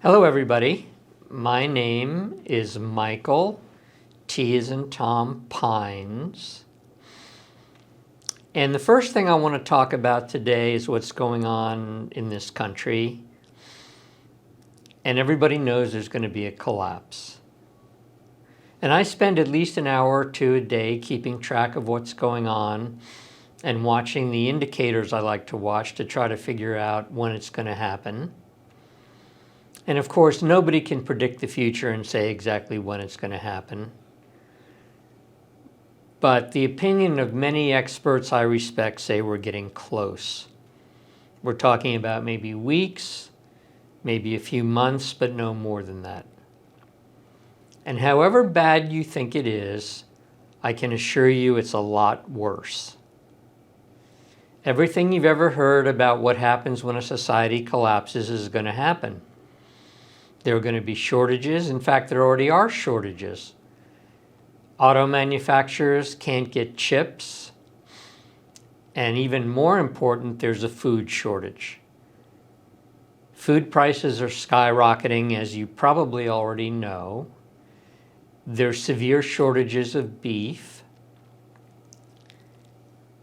Hello everybody, my name is Michael, T as in Tom, Pines. And the first thing I want to talk about today is what's going on in this country. And everybody knows there's going to be a collapse. And I spend at least an hour or two a day keeping track of what's going on and watching the indicators I like to watch to try to figure out when it's going to happen. And of course, nobody can predict the future and say exactly when it's going to happen. But the opinion of many experts I respect say we're getting close. We're talking about maybe weeks, maybe a few months, but no more than that. And however bad you think it is, I can assure you it's a lot worse. Everything you've ever heard about what happens when a society collapses is going to happen. There are going to be shortages. In fact, there already are shortages. Auto manufacturers can't get chips. And even more important, there's a food shortage. Food prices are skyrocketing, as you probably already know. There's severe shortages of beef.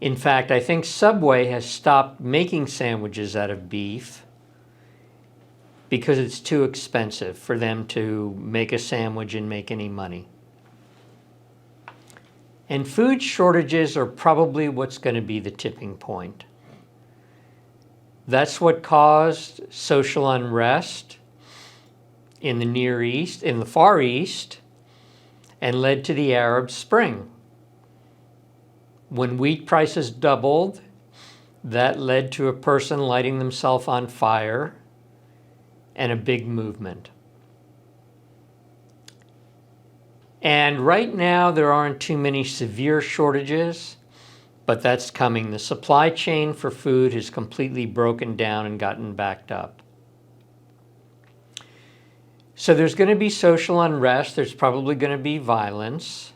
In fact, I think Subway has stopped making sandwiches out of beef because it's too expensive for them to make a sandwich and make any money. And food shortages are probably what's going to be the tipping point. That's what caused social unrest in the Near East, in the Far East, and led to the Arab Spring. When wheat prices doubled, that led to a person lighting themselves on fire and a big movement. And right now, there aren't too many severe shortages, but that's coming. The supply chain for food has completely broken down and gotten backed up. So there's going to be social unrest. There's probably going to be violence.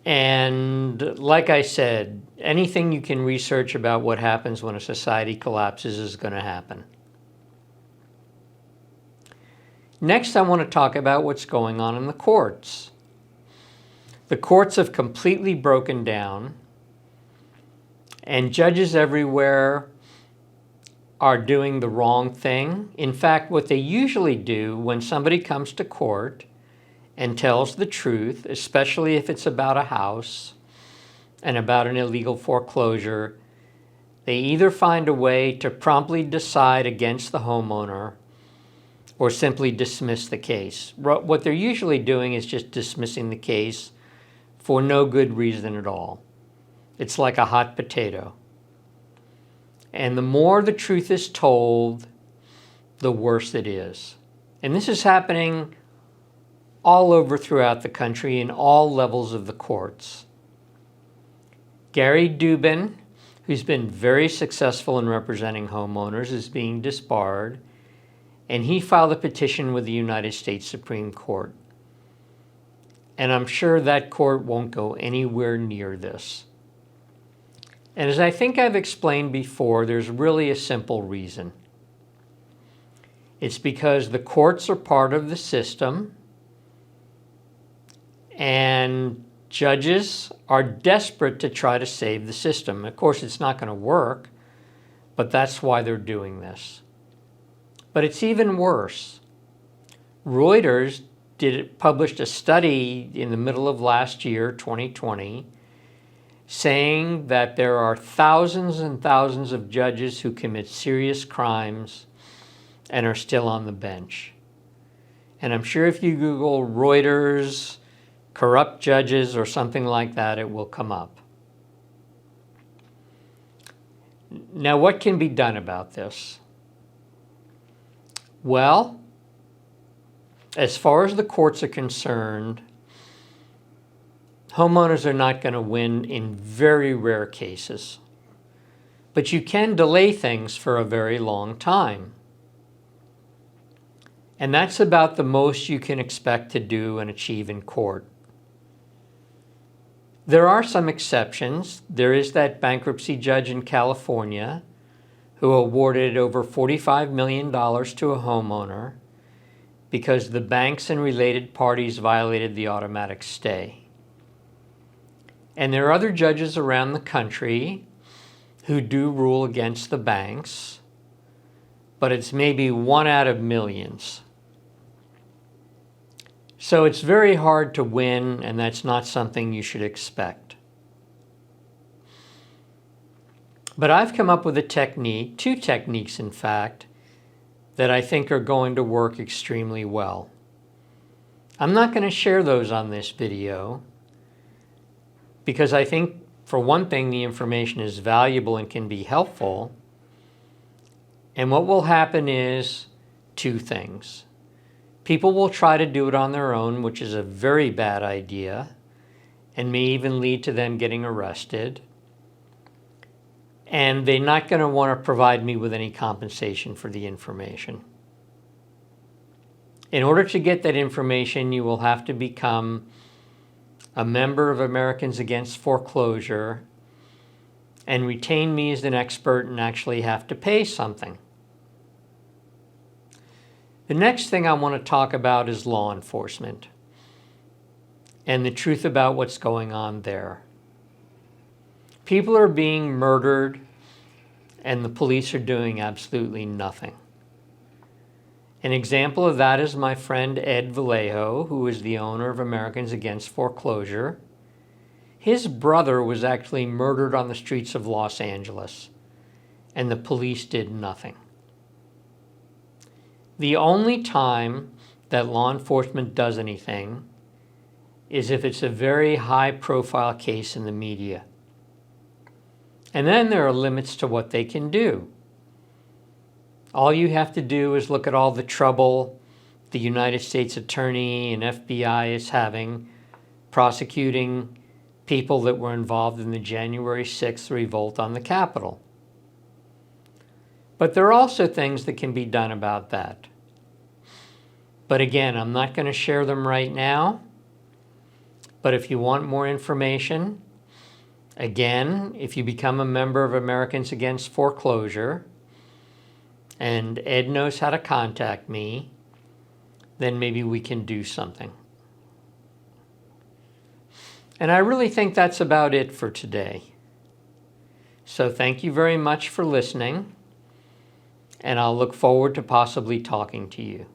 And like I said, anything you can research about what happens when a society collapses is going to happen. Next, I want to talk about what's going on in the courts. The courts have completely broken down, and judges everywhere are doing the wrong thing. In fact, what they usually do when somebody comes to court and tells the truth, especially if it's about a house and about an illegal foreclosure, they either find a way to promptly decide against the homeowner or simply dismiss the case. What they're usually doing is just dismissing the case for no good reason at all. It's like a hot potato. And the more the truth is told, the worse it is. And this is happening all over throughout the country in all levels of the courts. Gary Dubin, who's been very successful in representing homeowners, is being disbarred, and he filed a petition with the United States Supreme Court. And I'm sure that court won't go anywhere near this. And as I think I've explained before, there's really a simple reason. It's because the courts are part of the system, and judges are desperate to try to save the system. Of course, it's not going to work, but that's why they're doing this. But it's even worse. Reuters published a study in the middle of last year, 2020, saying that there are thousands and thousands of judges who commit serious crimes and are still on the bench. And I'm sure if you Google Reuters, corrupt judges, or something like that, it will come up. Now, what can be done about this? Well, as far as the courts are concerned, homeowners are not going to win in very rare cases. But you can delay things for a very long time. And that's about the most you can expect to do and achieve in court. There are some exceptions. There is that bankruptcy judge in California who awarded over $45 million to a homeowner because the banks and related parties violated the automatic stay. And there are other judges around the country who do rule against the banks, but it's maybe one out of millions. So it's very hard to win, and that's not something you should expect. But I've come up with a technique, two techniques in fact, that I think are going to work extremely well. I'm not going to share those on this video because I think, for one thing, the information is valuable and can be helpful. And what will happen is two things. People will try to do it on their own, which is a very bad idea, and may even lead to them getting arrested. And they're not going to want to provide me with any compensation for the information. In order to get that information, you will have to become a member of Americans Against Foreclosure and retain me as an expert and actually have to pay something. The next thing I want to talk about is law enforcement and the truth about what's going on there. People are being murdered and the police are doing absolutely nothing. An example of that is my friend Ed Vallejo, who is the owner of Americans Against Foreclosure. His brother was actually murdered on the streets of Los Angeles, and the police did nothing. The only time that law enforcement does anything is if it's a very high-profile case in the media. And then there are limits to what they can do. All you have to do is look at all the trouble the United States Attorney and FBI is having prosecuting people that were involved in the January 6th revolt on the Capitol. But there are also things that can be done about that. But again, I'm not going to share them right now. But if you want more information, again, if you become a member of Americans Against Foreclosure, and Ed knows how to contact me, then maybe we can do something. And I really think that's about it for today. So thank you very much for listening, and I'll look forward to possibly talking to you.